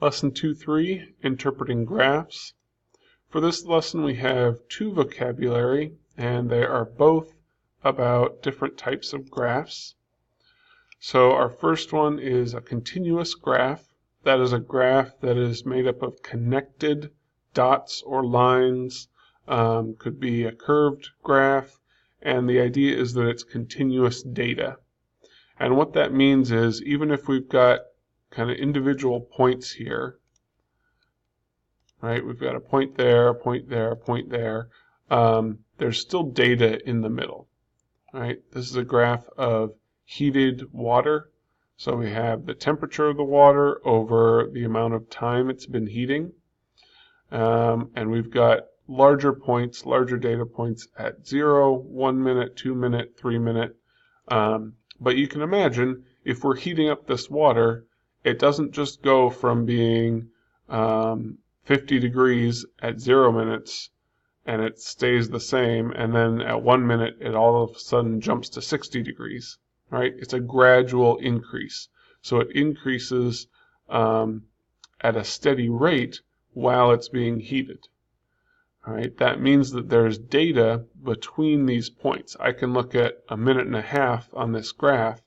Lesson 2-3, Interpreting Graphs. For this lesson we have two vocabulary, and they are both about different types of graphs. So our first one is a continuous graph. That is a graph that is made up of connected dots or lines. Could be a curved graph, and the idea is that it's continuous data. And what that means is even if we've got kind of individual points here, right? We've got a point there, a point there, a point there. There's still data in the middle, right? This is a graph of heated water. So we have the temperature of the water over the amount of time it's been heating. And we've got larger points, larger data points at 0, 1 minute, 2 minute, 3 minute. But you can imagine if we're heating up this water, it doesn't just go from being 50 degrees at 0 minutes and it stays the same, and then at 1 minute it all of a sudden jumps to 60 degrees, right? It's a gradual increase. So it increases at a steady rate while it's being heated. All right, that means that there's data between these points. I can look at a minute and a half on this graph,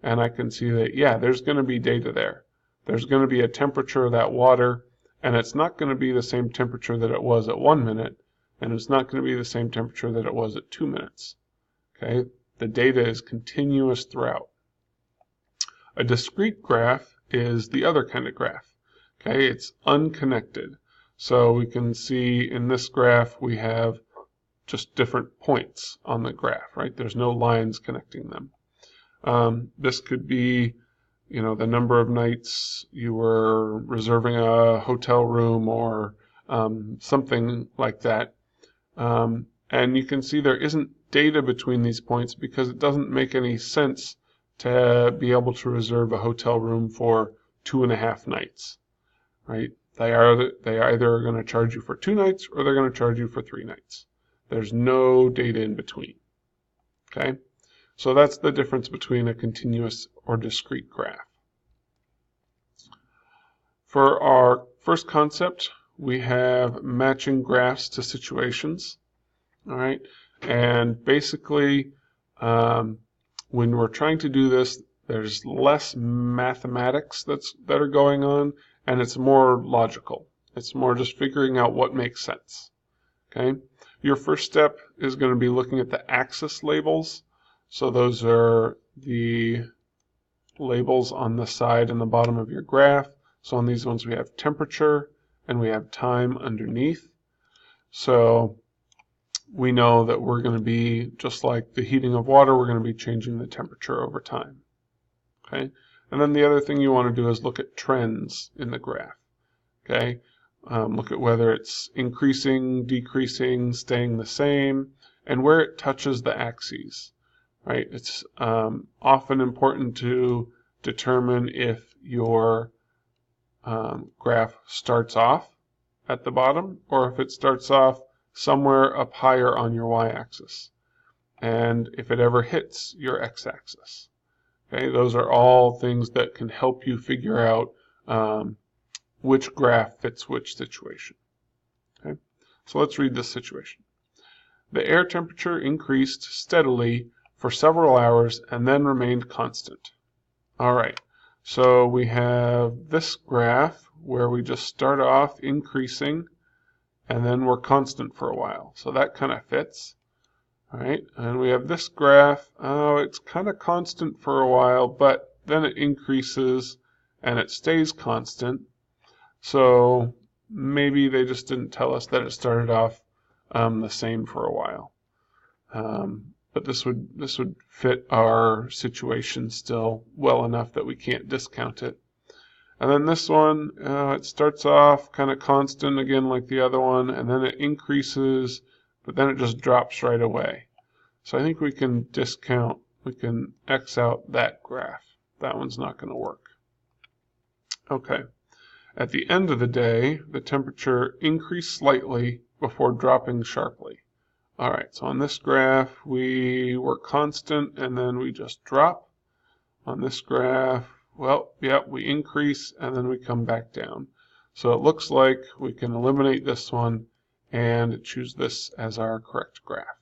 and I can see that, yeah, there's going to be data there. There's going to be a temperature of that water, and it's not going to be the same temperature that it was at 1 minute, and it's not going to be the same temperature that it was at 2 minutes. Okay, the data is continuous throughout. A discrete graph is the other kind of graph. Okay, it's unconnected. So we can see in this graph we have just different points on the graph, right? There's no lines connecting them. This could be, you know, the number of nights you were reserving a hotel room or something like that. And you can see there isn't data between these points because it doesn't make any sense to be able to reserve a hotel room for 2.5 nights, right? They either are going to charge you for 2 nights or they're going to charge you for 3 nights. There's no data in between. Okay? So that's the difference between a continuous or discrete graph. For our first concept, we have matching graphs to situations. All right? And basically, when we're trying to do this, there's less mathematics that are going on, and it's more logical. It's more just figuring out what makes sense. Okay? Your first step is going to be looking at the axis labels. So those are the labels on the side and the bottom of your graph. So on these ones we have temperature and we have time underneath. So we know that we're going to be, just like the heating of water, we're going to be changing the temperature over time. Okay? And then the other thing you want to do is look at trends in the graph. Okay? Look at whether it's increasing, decreasing, staying the same, and where it touches the axes. Right? It's often important to determine if your graph starts off at the bottom or if it starts off somewhere up higher on your y-axis, and if it ever hits your x-axis. Okay, those are all things that can help you figure out which graph fits which situation. Okay, so let's read this situation. The air temperature increased steadily for several hours and then remained constant. All right, so we have this graph where we just start off increasing and then we're constant for a while. So that kind of fits. All right, and we have this graph. Oh, it's kind of constant for a while, but then it increases and it stays constant. So maybe they just didn't tell us that it started off the same for a while. But this would fit our situation still well enough that we can't discount it. And then this one, it starts off kind of constant again like the other one, and then it increases, but then it just drops right away. So I think we can discount, we can X out that graph. That one's not going to work. Okay. At the end of the day, the temperature increased slightly before dropping sharply. All right, so on this graph, we were constant and then we just drop. On this graph, Well, yeah, we increase and then we come back down. So it looks like we can eliminate this one and choose this as our correct graph.